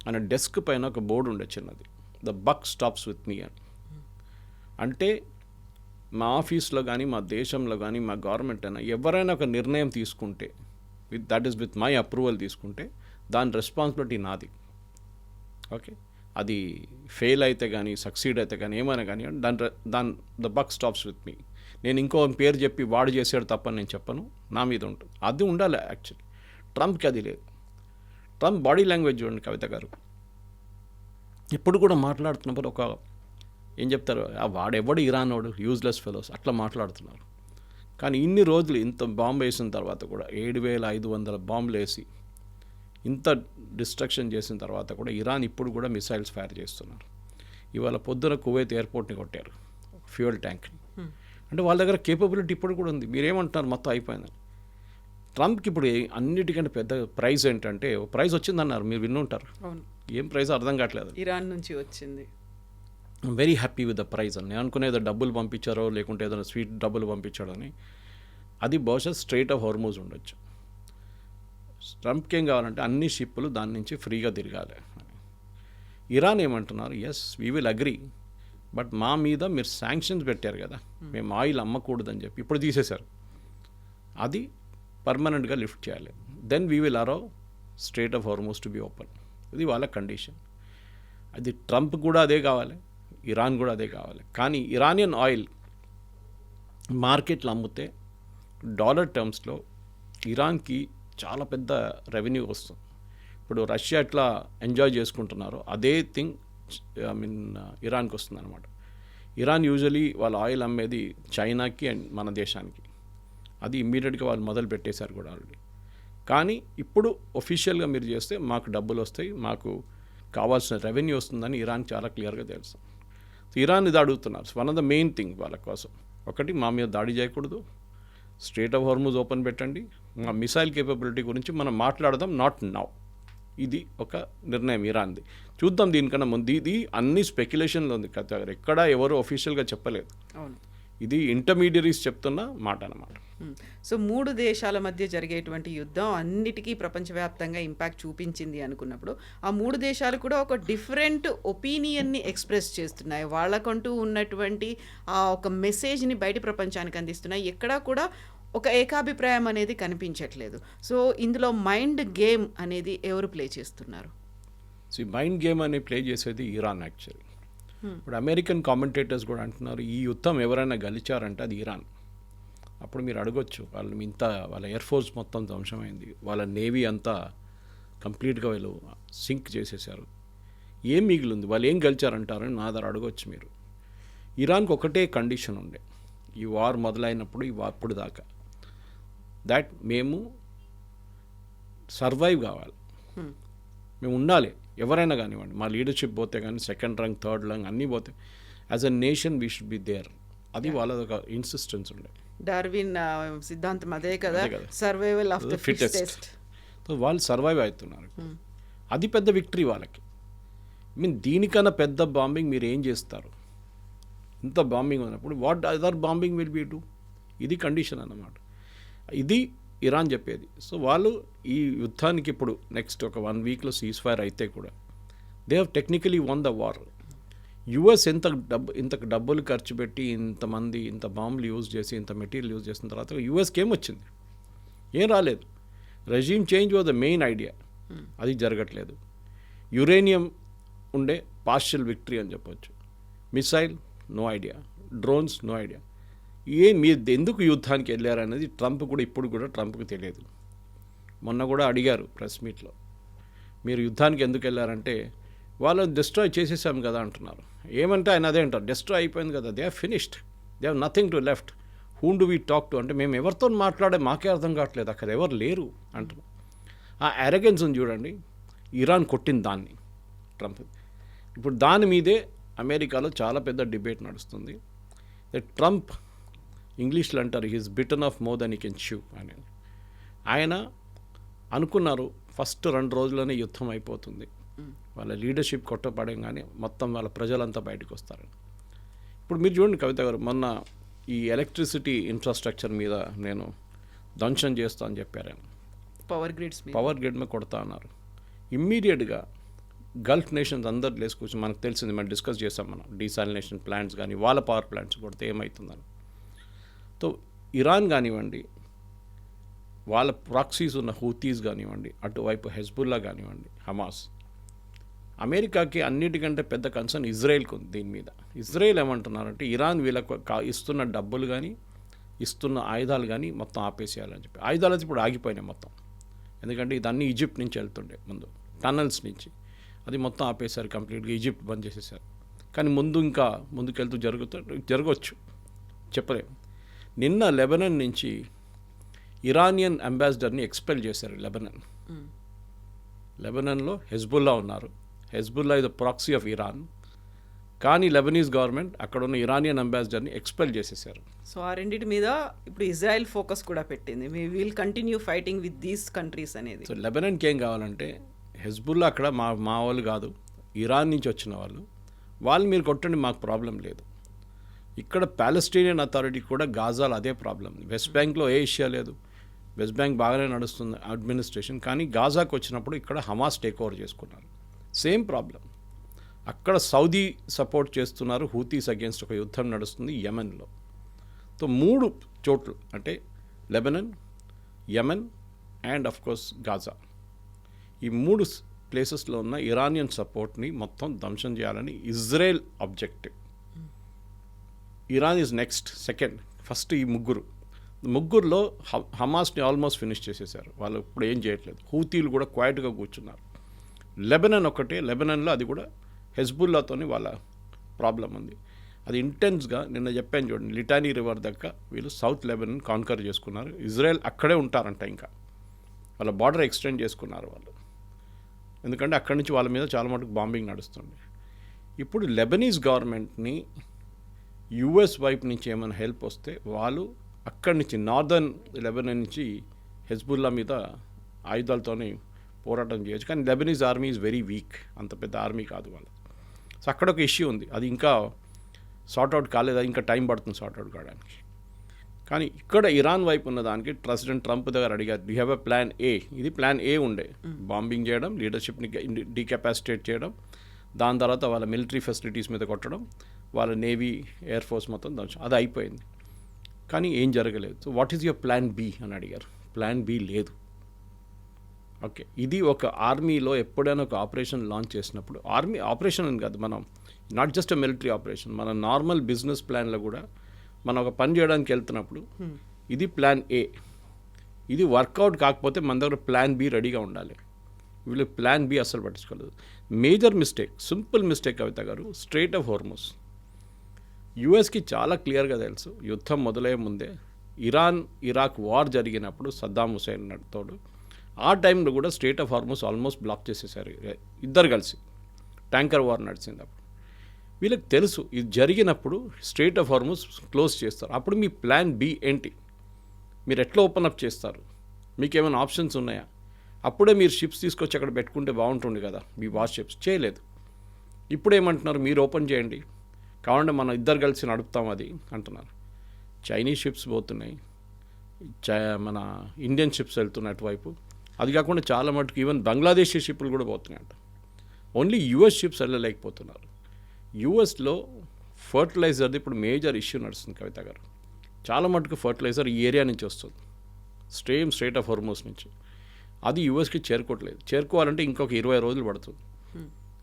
ఆయన డెస్క్ పైన ఒక బోర్డు ఉండే చిన్నది, the buck stops with me అని. అంటే మా ఆఫీస్లో కానీ మా దేశంలో కానీ మా గవర్నమెంట్ అయినా ఎవరైనా ఒక నిర్ణయం తీసుకుంటే విత్ మై అప్రూవల్ తీసుకుంటే దాని రెస్పాన్సిబిలిటీ నాది. ఓకే, అది ఫెయిల్ అయితే కానీ సక్సీడ్ అయితే కానీ ఏమైనా కానీ దాని ద బక్ స్టాప్స్ విత్ మీ. నేను ఇంకో పేరు చెప్పి వాడు చేసాడు తప్పని నేను చెప్పను, నా మీద ఉంటుంది. అది ఉండాలి. యాక్చువల్లీ ట్రంప్కి అది లేదు. ట్రంప్ బాడీ లాంగ్వేజ్ చూడండి కవిత గారు, ఇప్పుడు కూడా మాట్లాడుతున్నప్పుడు ఒక ఏం చెప్తారు, వాడెవడు ఇరాన్ వాడు యూజ్లెస్ ఫెలోస్ అట్లా మాట్లాడుతున్నారు. కానీ ఇన్ని రోజులు ఇంత బాంబు వేసిన తర్వాత కూడా 7,500 బాంబులు వేసి ఇంత డిస్ట్రక్షన్ చేసిన తర్వాత కూడా ఇరాన్ ఇప్పుడు కూడా మిసైల్స్ ఫైర్ చేస్తున్నారు. ఇవాళ పొద్దున కువైత్ ఎయిర్పోర్ట్ని కొట్టారు, ఫ్యూయల్ ట్యాంక్ని. అంటే వాళ్ళ దగ్గర కేపబిలిటీ ఇప్పుడు కూడా ఉంది. మీరేమంటున్నారు మొత్తం అయిపోయిందని. ట్రంప్కి ఇప్పుడు అన్నిటికంటే పెద్ద ప్రైజ్ ఏంటంటే, ప్రైజ్ వచ్చిందన్నారు, మీరు విన్నుంటారు. ఏం ప్రైజ్ అర్థం కావట్లేదు. ఇరాన్ నుంచి వచ్చింది. I'm very happy with the prize అని. నేను అనుకునే ఏదో డబ్బులు పంపించారో లేకుంటే ఏదైనా స్వీట్ డబ్బులు పంపించాడని. అది బహుశా స్ట్రైట్ ఆఫ్ హార్మూజ్ ఉండొచ్చు. ట్రంప్కి ఏం కావాలంటే అన్ని షిప్పులు దాని నుంచి ఫ్రీగా తిరగాలి. ఇరాన్ ఏమంటున్నారు, yes we will agree, but మా మీద మీరు శాంక్షన్స్ పెట్టారు కదా, మేము ఆయిల్ అమ్మకూడదని చెప్పి ఇప్పుడు తీసేశారు. అది పర్మనెంట్గా లిఫ్ట్ చేయాలి. Then we will allow strait of Hormuz to be open. ఇది వాళ్ళ కండిషన్. అది ట్రంప్ కూడా అదే కావాలి, ఇరాన్ కూడా అదే కావాలి. కానీ ఇరానియన్ ఆయిల్ మార్కెట్లో అమ్మితే డాలర్ టర్మ్స్లో ఇరాన్కి చాలా పెద్ద రెవెన్యూ వస్తుంది. ఇప్పుడు రష్యా ఎట్లా ఎంజాయ్ చేసుకుంటున్నారో అదే థింగ్ ఇరాన్కి వస్తుంది అనమాట. ఇరాన్ యూజువలీ వాళ్ళ ఆయిల్ అమ్మేది చైనాకి అండ్ మన దేశానికి. అది ఇమ్మీడియట్గా వాళ్ళు మొదలు పెట్టేశారు కూడా ఆల్రెడీ. కానీ ఇప్పుడు ఒఫీషియల్గా మీరు చేస్తే మాకు డబ్బులు వస్తాయి, మాకు కావాల్సిన రెవెన్యూ వస్తుందని ఇరాన్ చాలా క్లియర్గా తెలుసు. ఇరాన్ ఇది అడుగుతున్నారు. One of the main thing వాళ్ళ కోసం ఒకటి, మా మీద దాడి చేయకూడదు, స్ట్రైట్ ఆఫ్ హార్మూజ్ ఓపెన్ పెట్టండి, మా మిసైల్ కేపబిలిటీ గురించి మనం మాట్లాడదాం, నాట్ నౌ. ఇది ఒక నిర్ణయం ఇరాన్ది. చూద్దాం దీనికన్నా ముందు. ఇది అన్ని స్పెక్యులేషన్లో ఉంది కథ, ఎక్కడ ఎవరు ఒఫీషియల్గా చెప్పలేదు. అవును, ఇది ఇంటర్మీడియరీస్ చెప్తున్న మాట అన్నమాట. సో 3 దేశాల మధ్య జరిగేటువంటి యుద్ధం అన్నిటికీ ప్రపంచవ్యాప్తంగా ఇంపాక్ట్ చూపించింది అనుకున్నప్పుడు ఆ 3 దేశాలు కూడా ఒక డిఫరెంట్ ఒపీనియన్ని ఎక్స్ప్రెస్ చేస్తున్నాయి. వాళ్ళకంటూ ఉన్నటువంటి ఆ ఒక మెసేజ్ని బయట ప్రపంచానికి అందిస్తున్నాయి. ఎక్కడా కూడా ఒక ఏకాభిప్రాయం అనేది కనిపించట్లేదు. సో ఇందులో మైండ్ గేమ్ అనేది ఎవరు ప్లే చేస్తున్నారు? సో ఈ మైండ్ గేమ్ అనేది ప్లే చేసేది ఇరాన్ యాక్చువల్లీ. ఇప్పుడు అమెరికన్ కామెంటేటర్స్ కూడా అంటున్నారు ఈ యుద్ధం ఎవరైనా గెలిచారంటే అది ఇరాన్. అప్పుడు మీరు అడగొచ్చు, వాళ్ళ ఎయిర్ ఫోర్స్ మొత్తం ధ్వంసమైంది, వాళ్ళ నేవీ అంతా కంప్లీట్గా వాళ్ళు సింక్ చేసేసారు, ఏం మిగిలింది, వాళ్ళు ఏం గెలిచారంటారని నా దగ్గర అడగొచ్చు మీరు. ఇరాన్కి ఒకటే కండిషన్ ఉండే ఈ వార్ మొదలైనప్పుడు, అప్పుడు దాకా, దాట్ మేము సర్వైవ్ కావాలి, మేము ఉండాలి. ఎవరైనా కానివ్వండి, మా లీడర్షిప్ పోతే కానీ సెకండ్ ర్యాంక్ థర్డ్ ర్యాంక్ అన్నీ పోతే as a nation we should be there. అది వాళ్ళది ఒక ఇన్సిస్టెన్స్ ఉండే. డార్విన్ సిద్ధాంతం అదే కదా, survival of the fittest. So వాళ్ళు సర్వైవ్ అవుతున్నారు. అది పెద్ద విక్టరీ వాళ్ళకి. దీనికన్నా పెద్ద బాంబింగ్ మీరు ఏం చేస్తారు? ఇంత బాంబింగ్ ఉన్నప్పుడు what other bombing will be do? ఇది కండిషన్ అన్నమాట. ఇది ఇరాన్ చెప్పేది. సో వాళ్ళు ఈ యుద్ధానికి ఇప్పుడు నెక్స్ట్ ఒక 1 వీక్లో సీజ్ ఫైర్ అయితే కూడా they have technically one the war. US ఇంత డబ్బులు ఖర్చు పెట్టి ఇంత బాంబులు యూజ్ చేసి ఇంత మెటీరియల్ యూజ్ చేసిన తర్వాత యుఎస్కి ఏమొచ్చింది? ఏం రాలేదు. Regime change was the main idea, అది జరగట్లేదు. యురేనియం ఉండే పార్షియల్ విక్టరీ అని చెప్పొచ్చు. Missile no idea, drones no idea. మీరు ఎందుకు యుద్ధానికి వెళ్ళారనేది ట్రంప్ కూడా ఇప్పుడు కూడా ట్రంప్కి తెలియదు. మొన్న కూడా అడిగారు ప్రెస్ మీట్లో, మీరు యుద్ధానికి ఎందుకు వెళ్ళారంటే వాళ్ళని డిస్ట్రాయ్ చేసేసాం కదా అంటున్నారు. ఏమంటే ఆయన అదే అంటారు, డిస్ట్రాయ్ అయిపోయింది కదా, they are finished, they have nothing to left, whom do we talk to. అంటే మేము ఎవరితో మాట్లాడే మాకే అర్థం కావట్లేదు, అక్కడ ఎవరు లేరు అంటున్నాం. ఆ అరగెన్స్ ఉంది చూడండి. ఇరాన్ కొట్టిన దాన్ని ట్రంప్. ఇప్పుడు దాని మీదే అమెరికాలో చాలా పెద్ద డిబేట్ నడుస్తుంది. ట్రంప్ ఇంగ్లీష్లో అంటారు he's bitten off more than he can chew అని. ఆయన అనుకున్నారు ఫస్ట్ 2 రోజుల్లోనే యుద్ధం అయిపోతుంది, వాళ్ళ లీడర్షిప్ కొట్టపడంగానే మొత్తం వాళ్ళ ప్రజలంతా బయటకు వస్తారు. ఇప్పుడు మీరు చూడండి కవిత గారు, మొన్న ఈ ఎలక్ట్రిసిటీ ఇన్ఫ్రాస్ట్రక్చర్ మీద నేను ధ్వంసం చేస్తా అని చెప్పారు ఆయన. పవర్ గ్రిడ్ మీద కొడతా అన్నారు. ఇమ్మీడియట్గా గల్ఫ్ నేషన్స్ అందరు లేసి కూర్చొని, మనకు తెలిసింది, మనం డిస్కస్ చేసాం, మనం డీసాలినేషన్ ప్లాంట్స్ కానీ వాళ్ళ పవర్ ప్లాంట్స్ కొడితే ఏమవుతుందని. సో ఇరాన్ కానివ్వండి, వాళ్ళ ప్రాక్సీస్ ఉన్న హూతీస్ కానివ్వండి, అటువైపు హెజ్బుల్లా కానివ్వండి, హమాస్, అమెరికాకి అన్నిటికంటే పెద్ద కన్సర్న్ ఇజ్రాయెల్కి ఉంది దీని మీద. ఇజ్రాయెల్ ఏమంటున్నారంటే ఇరాన్ వీళ్ళకు ఇస్తున్న డబ్బులు కానీ ఇస్తున్న ఆయుధాలు కానీ మొత్తం ఆపేసేయాలని చెప్పి. ఆయుధాలు అయితే ఇప్పుడు ఆగిపోయినాయి మొత్తం, ఎందుకంటే ఇదన్నీ ఈజిప్ట్ నుంచి వెళ్తుండే ముందు, టన్నల్స్ నుంచి, అది మొత్తం ఆపేశారు కంప్లీట్గా, ఈజిప్ట్ బంద్ చేసేసారు. కానీ ఇంకా ముందుకెళ్తూ జరగవచ్చు, చెప్పలేము. నిన్న లెబనన్ నుంచి ఇరానియన్ అంబాసిడర్ని ఎక్స్పెల్ చేశారు. లెబనన్లో హెజ్బుల్లా ఉన్నారు. హెజ్బుల్లా ఇది ప్రాక్సీ ఆఫ్ ఇరాన్, కానీ లెబనీస్ గవర్నమెంట్ అక్కడ ఉన్న ఇరానియన్ అంబాసిడర్ని ఎక్స్పెల్ చేసేసారు. సో ఆ రెండింటి మీద ఇప్పుడు ఇజ్రాయెల్ ఫోకస్ కూడా పెట్టింది, we will continue fighting with these countries అనేది. సో లెబనన్కి ఏం కావాలంటే, హెజ్బుల్లా అక్కడ మా వాళ్ళు కాదు, ఇరాన్ నుంచి వచ్చిన వాళ్ళు మీరు కొట్టండి, మాకు ప్రాబ్లం లేదు. ఇక్కడ పాలస్టీనియన్ అథారిటీ కూడా గాజాలో అదే ప్రాబ్లం. వెస్ట్ బ్యాంక్లో ఏ ఇష్యూ లేదు, వెస్ట్ బ్యాంక్ బాగానే నడుస్తుంది అడ్మినిస్ట్రేషన్, కానీ గాజాకు వచ్చినప్పుడు ఇక్కడ హమాస్ టేక్ ఓవర్ చేసుకున్నారు. Same problem. అక్కడ సౌదీ సపోర్ట్ చేస్తున్నారు, హూతీస్ అగేన్స్ట్ ఒక యుద్ధం నడుస్తుంది యెమెన్లో. సో 3 చోట్లు అంటే Lebanon, Yemen and of course Gaza, ఈ 3 ప్లేసెస్లో ఉన్న ఇరానియన్ సపోర్ట్ని మొత్తం ధ్వంసం చేయాలని Israel objective. Iran is next, second, first ఈ ముగ్గురులో హమాస్ని ఆల్మోస్ట్ ఫినిష్ చేసేసారు. వాళ్ళు ఇప్పుడు ఏం చేయట్లేదు. హూతీలు కూడా క్వైట్గా కూర్చున్నారు. లెబనన్ ఒకటే, లెబనన్లో అది కూడా హెజ్బుల్లాతోని వాళ్ళ ప్రాబ్లం ఉంది. అది ఇంటెన్స్గా నిన్న చెప్పాను చూడండి, లిటానీ రివర్ దగ్గర వీళ్ళు సౌత్ లెబనన్ కాన్కర్ చేసుకున్నారు. ఇజ్రాయెల్ అక్కడే ఉంటారంట, ఇంకా వాళ్ళ బార్డర్ ఎక్స్టెండ్ చేసుకున్నారు వాళ్ళు, ఎందుకంటే అక్కడి నుంచి వాళ్ళ మీద చాలా మటుకు బాంబింగ్ నడుస్తుంది. ఇప్పుడు లెబనీస్ గవర్నమెంట్ని యుఎస్ వైపు నుంచి ఏమైనా హెల్ప్ వస్తే వాళ్ళు అక్కడి నుంచి నార్దర్న్ లెబనన్ నుంచి హెజ్బుల్లా మీద ఆయుధాలతోని పోరాటం చేయొచ్చు. కానీ Lebanese army is very weak, అంత పెద్ద ఆర్మీ కాదు వాళ్ళు. సో అక్కడ ఒక ఇష్యూ ఉంది, అది ఇంకా సార్ట్అవుట్ కాలేదు, అది ఇంకా టైం పడుతుంది సార్ట్అవుట్ కావడానికి. కానీ ఇక్కడ ఇరాన్ వైపు ఉన్న దానికి ప్రెసిడెంట్ ట్రంప్ దగ్గర అడిగారు, do have a plan A? ఇది ప్లాన్ ఏ ఉండే, బాంబింగ్ చేయడం, లీడర్షిప్ని డీకెపాసిటేట్ చేయడం, దాని తర్వాత వాళ్ళ మిలిటరీ ఫెసిలిటీస్ మీద కొట్టడం, వాళ్ళ నేవీ, ఎయిర్ ఫోర్స్ మొత్తం దాని అది అయిపోయింది. కానీ ఏం జరగలేదు. So what is your plan B అని అడిగారు. ప్లాన్ బి లేదు. ఓకే, ఇది ఒక ఆర్మీలో ఎప్పుడైనా ఒక ఆపరేషన్ లాంచ్ చేసినప్పుడు, ఆర్మీ ఆపరేషన్ అని కాదు, మనం not just a military operation, మన నార్మల్ బిజినెస్ ప్లాన్లో కూడా మనం ఒక పని చేయడానికి వెళ్తున్నప్పుడు ఇది ప్లాన్ ఏ, ఇది వర్కౌట్ కాకపోతే మన దగ్గర ప్లాన్ బి రెడీగా ఉండాలి. వీళ్ళు ప్లాన్ బి అస్సలు పట్టించుకోలేదు. మేజర్ మిస్టేక్, సింపుల్ మిస్టేక్ కవిత గారు, స్ట్రెయిట్ ఆఫ్ హోర్ముజ్. యుఎస్కి చాలా క్లియర్గా తెలుసు, యుద్ధం మొదలయ్యే ముందే ఇరాన్ ఇరాక్ వార్ జరిగినప్పుడు సద్దాం హుసేన్ తోడు ఆ టైంలో కూడా strait of Hormuz almost block చేసేసారు ఇద్దరు కలిసి. ట్యాంకర్ వార్ నడిచింది అప్పుడు. వీళ్ళకి తెలుసు ఇది జరిగినప్పుడు స్ట్రెయిట్ ఆఫ్ హార్మోస్ క్లోజ్ చేస్తారు. అప్పుడు మీ ప్లాన్ బి ఏంటి? మీరు ఎట్లా ఓపెన్ అప్ చేస్తారు? మీకు ఏమైనా ఆప్షన్స్ ఉన్నాయా? అప్పుడే మీరు షిప్స్ తీసుకొచ్చి అక్కడ పెట్టుకుంటే బాగుంటుంది కదా, మీ వార్ షిప్స్. చేయలేదు. ఇప్పుడు ఏమంటున్నారు, మీరు ఓపెన్ చేయండి, కావాలంటే మనం ఇద్దరు కలిసి నడుపుతాం అది అంటున్నారు. చైనీస్ షిప్స్ పోతున్నాయి, మన ఇండియన్ షిప్స్ వెళ్తున్నాయి అటువైపు. అది కాకుండా చాలా మటుకు ఈవెన్ బంగ్లాదేశీ షిప్లు కూడా పోతున్నాయంట. ఓన్లీ యుఎస్ షిప్స్ వెళ్ళలేకపోతున్నారు. యుఎస్లో ఫర్టిలైజర్ది ఇప్పుడు మేజర్ ఇష్యూ నడుస్తుంది కవిత గారు. చాలా మటుకు ఫర్టిలైజర్ ఈ ఏరియా నుంచి వస్తుంది, స్ట్రెయిట్ ఆఫ్ హార్మోస్ నుంచి. అది యుఎస్కి చేరుకోవట్లేదు. చేరుకోవాలంటే ఇంకొక 20 రోజులు పడుతుంది.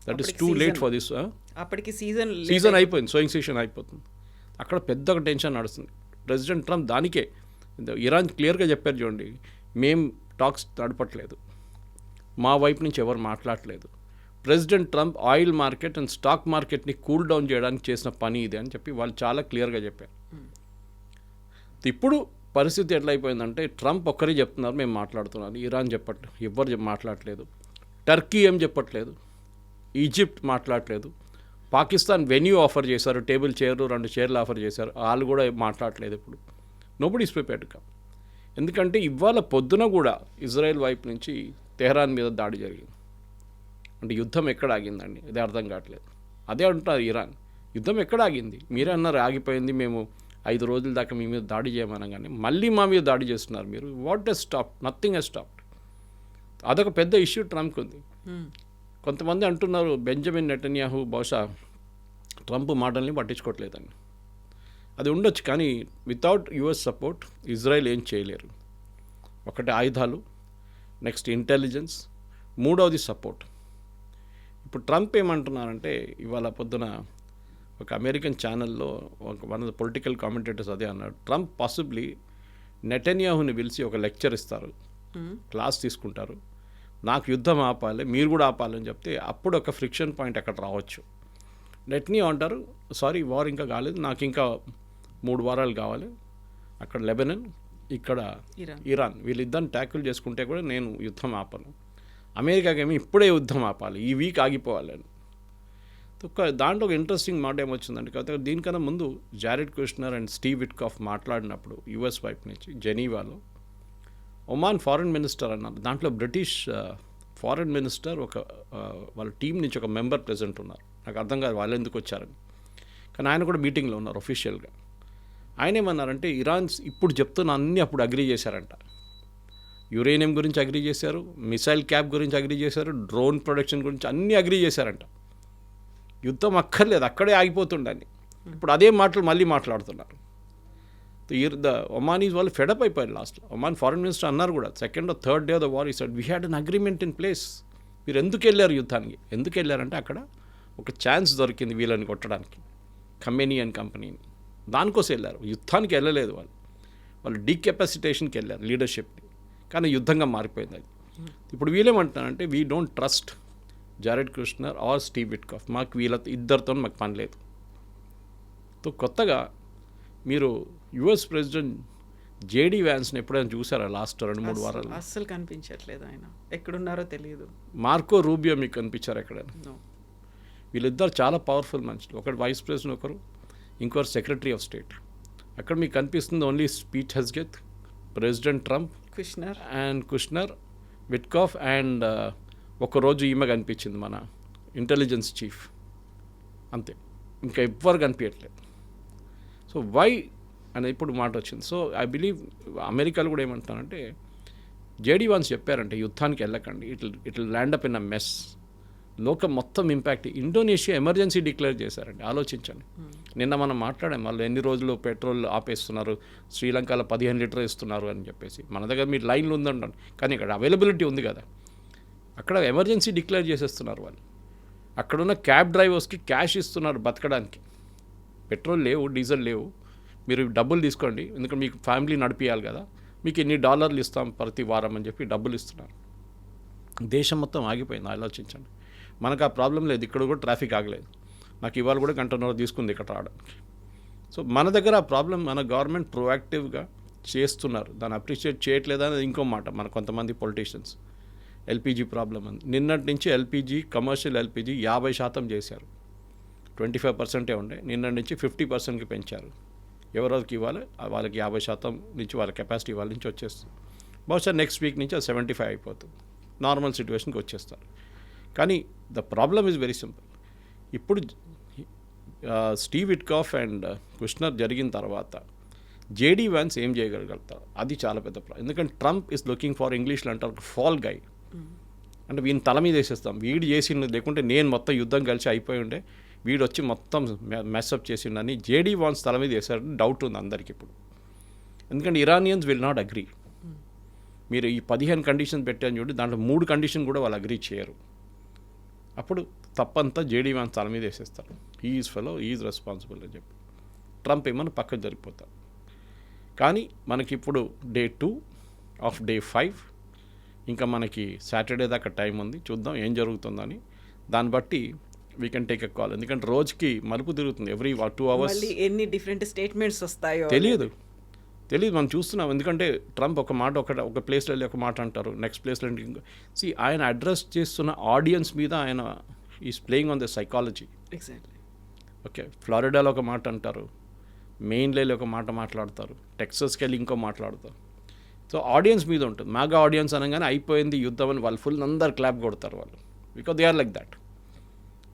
That is too late for this. అప్పటికి సీజన్ అయిపోయింది, సోయింగ్ సీజన్ అయిపోతుంది. అక్కడ పెద్ద ఒక టెన్షన్ నడుస్తుంది. ప్రెసిడెంట్ ట్రంప్ దానికే ఇరాన్ క్లియర్గా చెప్పారు చూడండి, మేం టాక్స్ నడపట్లేదు, మా వైపు నుంచి ఎవరు మాట్లాడలేదు. President Trump oil market and stock మార్కెట్ని కూల్ డౌన్ చేయడానికి చేసిన పని ఇది అని చెప్పి వాళ్ళు చాలా క్లియర్గా చెప్పారు. ఇప్పుడు పరిస్థితి ఎట్లయిపోయిందంటే ట్రంప్ ఒక్కరే చెప్తున్నారు మేము మాట్లాడుతున్నాను, ఇరాన్ ఎవ్వరు మాట్లాడలేదు. టర్కీ ఏం చెప్పట్లేదు, ఈజిప్ట్ మాట్లాడలేదు, పాకిస్తాన్ వెన్యూ ఆఫర్ చేశారు, టేబుల్ చైర్లు 2 చైర్లు ఆఫర్ చేశారు, వాళ్ళు కూడా మాట్లాడలేదు. ఇప్పుడు nobody is prepared to come. ఎందుకంటే ఇవాళ పొద్దున కూడా ఇజ్రాయెల్ వైపు నుంచి తెహరాన్ మీద దాడి జరిగింది. అంటే యుద్ధం ఎక్కడ ఆగిందండి, ఇది అర్థం కావట్లేదు. అదే అంటున్నారు ఇరాన్, యుద్ధం ఎక్కడ ఆగింది? మీరే అన్నారు ఆగిపోయింది, మేము 5 రోజుల దాకా మీ మీద దాడి చేయమనగానే మళ్ళీ మా మీద దాడి చేస్తున్నారు మీరు. What he's stop? Nothing he's stopped. అదొక పెద్ద ఇష్యూ ట్రంప్కి ఉంది. కొంతమంది అంటున్నారు బెంజమిన్ నెటన్యాహు బహుశా ట్రంప్ మాటల్ని పట్టించుకోవట్లేదని. అది ఉండొచ్చు, కానీ వితౌట్ యుఎస్ సపోర్ట్ ఇజ్రాయెల్ ఏం చేయలేరు. ఒకటి ఆయుధాలు, నెక్స్ట్ ఇంటెలిజెన్స్, మూడవది సపోర్ట్. ఇప్పుడు ట్రంప్ ఏమంటున్నారంటే ఇవాళ పొద్దున ఒక అమెరికన్ ఛానల్లో one of the political commentators అదే అన్నాడు, ట్రంప్ పాసిబ్లీ నెటన్యాహుని పిలిచి ఒక లెక్చర్ ఇస్తారు, క్లాస్ తీసుకుంటారు, నాకు యుద్ధం ఆపాలి మీరు కూడా ఆపాలని చెప్తే అప్పుడు ఒక ఫ్రిక్షన్ పాయింట్ అక్కడ రావచ్చు. నెటన్యాహు అంటారు సారీ వార్ ఇంకా కాలేదు, నాకు ఇంకా 3 వారాలు కావాలి, అక్కడ లెబనన్ ఇక్కడ ఇరాన్ వీళ్ళిద్దరిని ట్యాకిల్ చేసుకుంటే కూడా నేను యుద్ధం ఆపను. అమెరికాకేమో ఇప్పుడే యుద్ధం ఆపాలి, ఈ వీక్ ఆగిపోవాలని. దాంట్లో ఒక ఇంట్రెస్టింగ్ మాట ఏమొచ్చిందంటే కాకపోతే దీనికన్నా ముందు Jared Kushner and Steve Witkoff మాట్లాడినప్పుడు యుఎస్ వైపు నుంచి జెనీవాలో ఒమాన్ ఫారెన్ మినిస్టర్ అన్నారు, దాంట్లో బ్రిటిష్ ఫారెన్ మినిస్టర్ ఒక వాళ్ళ టీం నుంచి ఒక మెంబర్ ప్రెజెంట్ ఉన్నారు. నాకు అర్థం కాదు వాళ్ళు ఎందుకు వచ్చారని, కానీ ఆయన కూడా మీటింగ్లో ఉన్నారు ఒఫీషియల్గా. ఆయన ఏమన్నారంటే ఇరాన్ ఇప్పుడు చెప్తున్న అన్నీ అప్పుడు అగ్రీ చేశారంట. యురేనియం గురించి అగ్రీ చేశారు, మిసైల్ క్యాప్ గురించి అగ్రీ చేశారు, డ్రోన్ ప్రొడక్షన్ గురించి అన్నీ అగ్రీ చేశారంట. యుద్ధం అక్కర్లేదు, అక్కడే ఆగిపోతుండని. ఇప్పుడు అదే మాటలు మళ్ళీ మాట్లాడుతున్నారు. ద ఒమానీస్ వాళ్ళు ఫెడప్ అయిపోయారు లాస్ట్లో. ఒమాన్ ఫారెన్ మినిస్టర్ అన్నారు కూడా, 2nd or 3rd day of the war he said we had an agreement in place. మీరు ఎందుకు వెళ్ళారు యుద్ధానికి? ఎందుకు వెళ్ళారంటే అక్కడ ఒక ఛాన్స్ దొరికింది వీళ్ళని కొట్టడానికి, ఖమేనీ అండ్ కంపెనీని, దానికోసం వెళ్ళారు, యుద్ధానికి వెళ్ళలేదు. వాళ్ళు డీకెపాసిటేషన్కి వెళ్ళారు లీడర్షిప్ని, కానీ యుద్ధంగా మారిపోయింది అది. ఇప్పుడు వీళ్ళేమంటున్నారంటే we don't trust Jared Kushner or Steve Witkoff, మాకు వీళ్ళ ఇద్దరితో మాకు పని లేదు. కొత్తగా మీరు యుఎస్ ప్రెసిడెంట్ జేడీ వ్యాన్స్ని ఎప్పుడైనా చూసారా లాస్ట్ 2-3 వారాలు? అస్సలు కనిపించట్లేదు, ఆయన ఎక్కడున్నారో తెలియదు. మార్కో రూబియో మీకు కనిపించారు ఎక్కడైనా? వీళ్ళిద్దరు చాలా పవర్ఫుల్ మనుషులు, ఒకటి వైస్ ప్రెసిడెంట్, ఒకరు ఇంకొకరు సెక్రటరీ ఆఫ్ స్టేట్. అక్కడ మీకు కనిపిస్తుంది ఓన్లీ స్పీచ్ హెస్గెత్, president Trump, Kushner, Witkoff and ఒకరోజు ఈమె కనిపించింది మన ఇంటెలిజెన్స్ చీఫ్, అంతే, ఇంకా ఎవ్వరు కనిపించట్లేదు. సో వై అని ఇప్పుడు మాట వచ్చింది. సో ఐ బిలీవ్ అమెరికాలో కూడా ఏమంటానంటే జేడీ వాన్స్ చెప్పారంటే యుద్ధానికి వెళ్ళకండి, it land up in a mess. లోకం మొత్తం ఇంపాక్ట్. ఇండోనేషియా ఎమర్జెన్సీ డిక్లేర్ చేశారండి, ఆలోచించండి. నిన్న మనం మాట్లాడాం వాళ్ళు ఎన్ని రోజులు పెట్రోల్ ఆపేస్తున్నారు, శ్రీలంకలో 15 లీటర్ ఇస్తున్నారు అని చెప్పేసి. మన దగ్గర మీరు లైన్లు ఉందండి, కానీ ఇక్కడ అవైలబిలిటీ ఉంది కదా, అక్కడ ఎమర్జెన్సీ డిక్లేర్ చేసేస్తున్నారు వాళ్ళు. అక్కడున్న క్యాబ్ డ్రైవర్స్కి క్యాష్ ఇస్తున్నారు బతకడానికి. పెట్రోల్ లేవు, డీజిల్ లేవు, మీరు డబ్బులు తీసుకోండి, ఎందుకంటే మీకు ఫ్యామిలీ నడిపియాలి కదా, మీకు ఇన్ని $1 ఇస్తాం ప్రతి వారం అని చెప్పి డబ్బులు ఇస్తున్నారు. దేశం మొత్తం ఆగిపోయింది, ఆలోచించండి. మనకు ఆ ప్రాబ్లం లేదు, ఇక్కడ కూడా ట్రాఫిక్ ఆగలేదు. నాకు ఇవాళ కూడా 1.5 గంట తీసుకుంది ఇక్కడ రావడానికి. సో మన దగ్గర ఆ ప్రాబ్లం మన గవర్నమెంట్ ప్రోయాక్టివ్గా చేస్తున్నారు, దాన్ని అప్రిషియేట్ చేయట్లేదా అనేది ఇంకో మాట. మన కొంతమంది పొలిటీషియన్స్ ఎల్పిజి ప్రాబ్లం అని నిన్నటి నుంచి ఎల్పిజి, కమర్షియల్ ఎల్పిజి 50% చేశారు. 25% ఉండే, నిన్నటి నుంచి 50%కి పెంచారు. ఎవరికి ఇవ్వాలి వాళ్ళకి 50% నుంచి వాళ్ళ కెపాసిటీ వాళ్ళ నుంచి వచ్చేస్తుంది. బహుశా నెక్స్ట్ వీక్ నుంచి అది 75 అయిపోతుంది, నార్మల్ సిచ్యువేషన్కి వచ్చేస్తారు. కానీ the problem is very simple. ఇప్పుడు స్టీవ్ విట్కాఫ్ అండ్ కుష్నర్ జరిగిన తర్వాత జేడీ వ్యాన్స్ ఏం చేయగలుగుతారు, అది చాలా పెద్ద ప్రాబ్లం. ఎందుకంటే ట్రంప్ ఈజ్ లుకింగ్ ఫర్, ఇంగ్లీష్లో అంటారు ఫాల్ గై, అంటే వీని తల మీద వేసేస్తాం, వీడు చేసిండు, లేకుంటే నేను మొత్తం యుద్ధం కలిసి అయిపోయి ఉండే, వీడు వచ్చి మొత్తం మెస్అప్ చేసిండని జేడీ వాన్స్ తల మీద వేసారని డౌట్ ఉంది అందరికి ఇప్పుడు. ఎందుకంటే ఇరానియన్స్ విల్ నాట్ అగ్రీ. మీరు ఈ 15 కండిషన్ పెట్టాను చూడండి, దాంట్లో 3 కండిషన్ కూడా వాళ్ళు అగ్రీ చేయరు. అప్పుడు తప్పంతా జేడీ వాన్స్ తల మీద వేసేస్తారు, ఈజ్ ఫెలో, ఈజ్ రెస్పాన్సిబుల్ అని చెప్పి. ట్రంప్ ఏమన్నా పక్కకు జరిగిపోతారు. కానీ మనకి ఇప్పుడు డే 2 ఆఫ్ డే 5, ఇంకా మనకి సాటర్డే దాకా టైం ఉంది, చూద్దాం ఏం జరుగుతుందని. దాన్ని బట్టి we can take a call. ఎందుకంటే రోజుకి మలుపు తిరుగుతుంది, ఎవ్రీ 2 hours ఎన్ని డిఫరెంట్ స్టేట్మెంట్స్ వస్తాయో తెలియదు. తెలియదు, మనం చూస్తున్నాం. ఎందుకంటే ట్రంప్ ఒక మాట ఒక ప్లేస్లో వెళ్ళి ఒక మాట అంటారు, నెక్స్ట్ ప్లేస్లో ఇంకో. ఆయన అడ్రస్ చేస్తున్న ఆడియన్స్ మీద ఆయన is playing on the psychology. Exactly. Okay, ఫ్లారిడాలో ఒక మాట అంటారు, మెయిన్లో ఒక మాట మాట్లాడతారు, టెక్సస్కి వెళ్ళి ఇంకో మాట్లాడతారు. సో ఆడియన్స్ మీద ఉంటుంది. మాగా ఆడియన్స్ అనగానే అయిపోయింది యుద్ధం అని వాళ్ళు ఫుల్ అందరు క్లాప్ కొడతారు వాళ్ళు, because they are like that.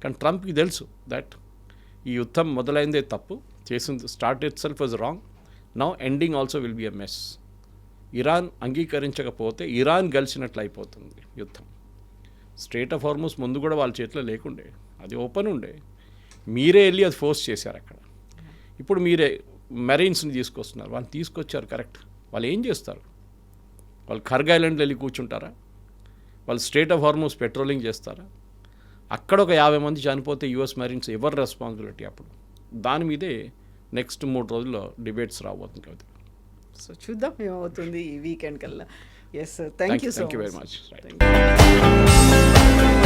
కానీ ట్రంప్కి తెలుసు దట్ ఈ యుద్ధం మొదలైందే తప్పు, చేసింది start itself was wrong, now ending also will be a mess. Iran అంగీకరించకపోతే ఇరాన్ గెలిచినట్లు అయిపోతుంది యుద్ధం. స్ట్రేట్ ఆఫ్ హార్మూజ్ ముందు కూడా వాళ్ళ చేతిలో లేకుండే, అది ఓపెన్ ఉండే, మీరే వెళ్ళి అది ఫోర్స్ చేశారు అక్కడ. ఇప్పుడు మీరే మెరైన్స్ని తీసుకొస్తున్నారు, వాళ్ళు తీసుకొచ్చారు కరెక్ట్. వాళ్ళు ఏం చేస్తారు? వాళ్ళు ఖర్గ్ ఐలాండ్లో వెళ్ళి కూర్చుంటారా? వాళ్ళు స్ట్రేట్ ఆఫ్ హార్మూజ్ పెట్రోలింగ్ చేస్తారా? అక్కడ ఒక 50 మంది చనిపోతే యుఎస్ మెరైన్స్ ఎవరు రెస్పాన్సిబిలిటీ? అప్పుడు దాని మీదే నెక్స్ట్ 3 రోజుల్లో డిబేట్స్ రాబోతుంది కదా. సో చూద్దాం ఏమవుతుంది ఈ వీకెండ్ కల్లా. Yes, thank you so very much. Much.